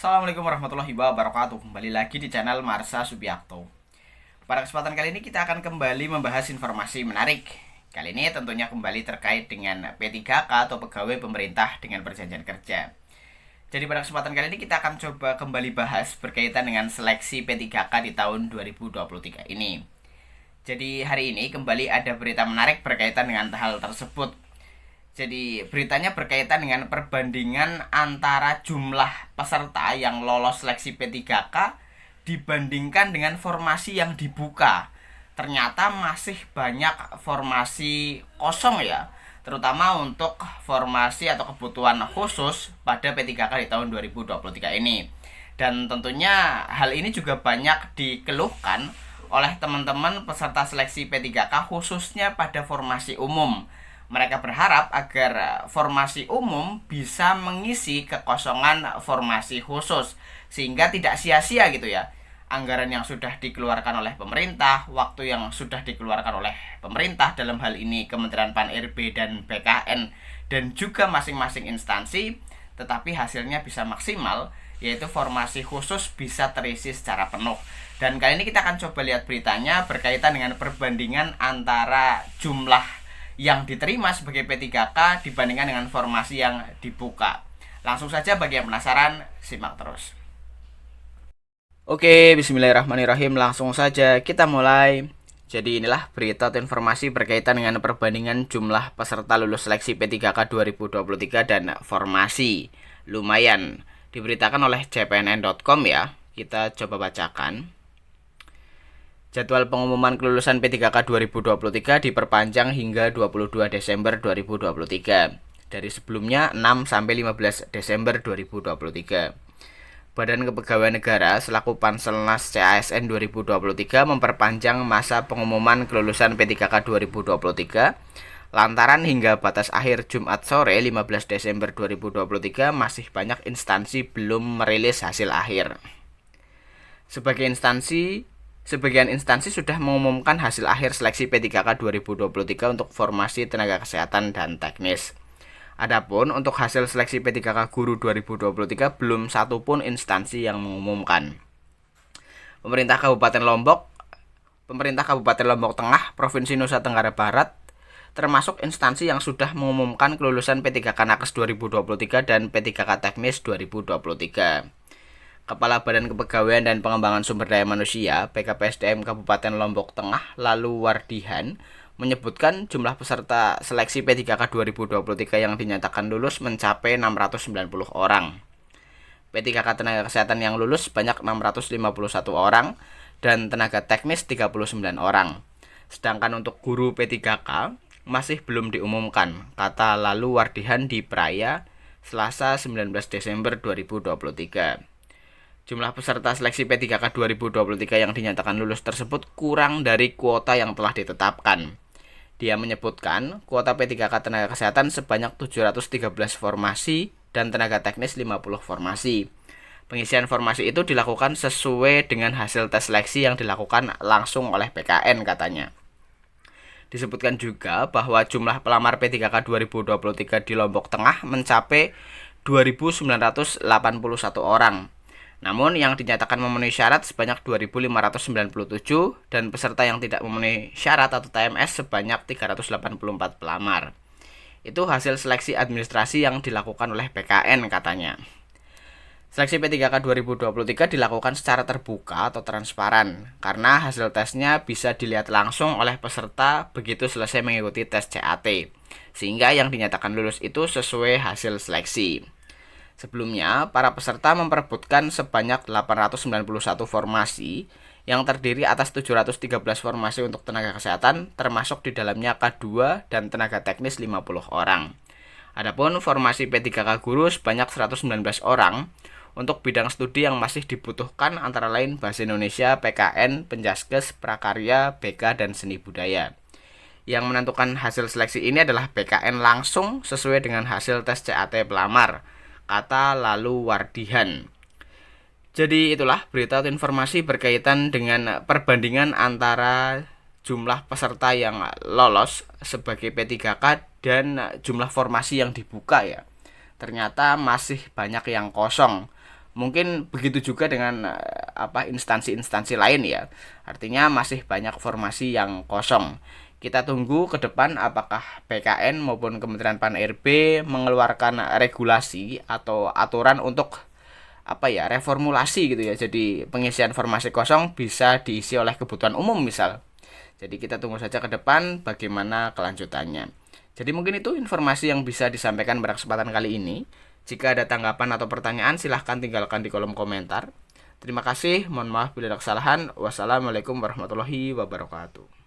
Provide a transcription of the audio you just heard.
Assalamualaikum warahmatullahi wabarakatuh. Kembali lagi di channel Marsha Subiakto. Pada kesempatan kali ini kita akan kembali membahas informasi menarik. Kali ini tentunya kembali terkait dengan P3K atau pegawai pemerintah dengan perjanjian kerja. Jadi pada kesempatan kali ini kita akan coba kembali bahas berkaitan dengan seleksi P3K di tahun 2023 ini. Jadi hari ini kembali ada berita menarik berkaitan dengan hal tersebut. Jadi beritanya berkaitan dengan perbandingan antara jumlah peserta yang lolos seleksi P3K dibandingkan dengan formasi yang dibuka. Ternyata masih banyak formasi kosong ya, terutama untuk formasi atau kebutuhan khusus pada P3K di tahun 2023 ini. Dan tentunya hal ini juga banyak dikeluhkan oleh teman-teman peserta seleksi P3K khususnya pada formasi umum. Mereka berharap agar formasi umum bisa mengisi kekosongan formasi khusus sehingga tidak sia-sia gitu ya. Anggaran yang sudah dikeluarkan oleh pemerintah, waktu yang sudah dikeluarkan oleh pemerintah dalam hal ini Kementerian Pan-RB dan BKN dan juga masing-masing instansi, tetapi hasilnya bisa maksimal, yaitu formasi khusus bisa terisi secara penuh. Dan kali ini kita akan coba lihat beritanya berkaitan dengan perbandingan antara jumlah yang diterima sebagai P3K dibandingkan dengan formasi yang dibuka. Langsung saja bagi yang penasaran, simak terus. Oke, bismillahirrahmanirrahim. Langsung saja kita mulai. Jadi inilah berita atau informasi berkaitan dengan perbandingan jumlah peserta lulus seleksi P3K 2023 dan formasi. Lumayan diberitakan oleh cpnn.com ya. Kita coba bacakan. Jadwal pengumuman kelulusan P3K 2023 diperpanjang hingga 22 Desember 2023 dari sebelumnya 6 sampai 15 Desember 2023. Badan Kepegawaian Negara selaku Panselnas CASN 2023 memperpanjang masa pengumuman kelulusan P3K 2023 lantaran hingga batas akhir Jumat sore 15 Desember 2023 masih banyak instansi belum merilis hasil akhir. Sebagian instansi sudah mengumumkan hasil akhir seleksi P3K 2023 untuk formasi tenaga kesehatan dan teknis. Adapun untuk hasil seleksi P3K guru 2023 belum satupun instansi yang mengumumkan. Pemerintah Kabupaten Lombok Tengah, Provinsi Nusa Tenggara Barat, termasuk instansi yang sudah mengumumkan kelulusan P3K Nakes 2023 dan P3K Teknis 2023. Kepala Badan Kepegawaian dan Pengembangan Sumber Daya Manusia (BKPSDM) Kabupaten Lombok Tengah, Lalu Wardihan, menyebutkan jumlah peserta seleksi P3K 2023 yang dinyatakan lulus mencapai 690 orang. P3K tenaga kesehatan yang lulus sebanyak 651 orang dan tenaga teknis 39 orang. Sedangkan untuk guru P3K masih belum diumumkan, kata Lalu Wardihan di Praia, Selasa 19 Desember 2023. Jumlah peserta seleksi P3K 2023 yang dinyatakan lulus tersebut kurang dari kuota yang telah ditetapkan. Dia menyebutkan kuota P3K tenaga kesehatan sebanyak 713 formasi dan tenaga teknis 50 formasi. Pengisian formasi itu dilakukan sesuai dengan hasil tes seleksi yang dilakukan langsung oleh PKN, katanya. Disebutkan juga bahwa jumlah pelamar P3K 2023 di Lombok Tengah mencapai 2.981 orang. Namun yang dinyatakan memenuhi syarat sebanyak 2.597 dan peserta yang tidak memenuhi syarat atau TMS sebanyak 384 pelamar. Itu hasil seleksi administrasi yang dilakukan oleh PKN, katanya. Seleksi P3K 2023 dilakukan secara terbuka atau transparan karena hasil tesnya bisa dilihat langsung oleh peserta begitu selesai mengikuti tes CAT, sehingga yang dinyatakan lulus itu sesuai hasil seleksi. Sebelumnya, para peserta memperebutkan sebanyak 891 formasi yang terdiri atas 713 formasi untuk tenaga kesehatan, termasuk di dalamnya K2 dan tenaga teknis 50 orang. Adapun formasi P3K guru sebanyak 119 orang untuk bidang studi yang masih dibutuhkan antara lain Bahasa Indonesia, PKN, Penjaskes, Prakarya, BK, dan Seni Budaya. Yang menentukan hasil seleksi ini adalah PKN langsung sesuai dengan hasil tes CAT pelamar, kata Lalu Wardihan. Jadi itulah berita atau informasi berkaitan dengan perbandingan antara jumlah peserta yang lolos sebagai P3K dan jumlah formasi yang dibuka ya. Ternyata masih banyak yang kosong. Mungkin begitu juga dengan instansi-instansi lain ya. Artinya masih banyak formasi yang kosong. Kita tunggu ke depan apakah PKN maupun Kementerian Pan-RB mengeluarkan regulasi atau aturan untuk reformulasi gitu ya. Jadi pengisian formasi kosong bisa diisi oleh kebutuhan umum misal. Jadi kita tunggu saja ke depan bagaimana kelanjutannya. Jadi mungkin itu informasi yang bisa disampaikan pada kesempatan kali ini. Jika ada tanggapan atau pertanyaan silahkan tinggalkan di kolom komentar. Terima kasih, mohon maaf bila ada kesalahan. Wassalamualaikum warahmatullahi wabarakatuh.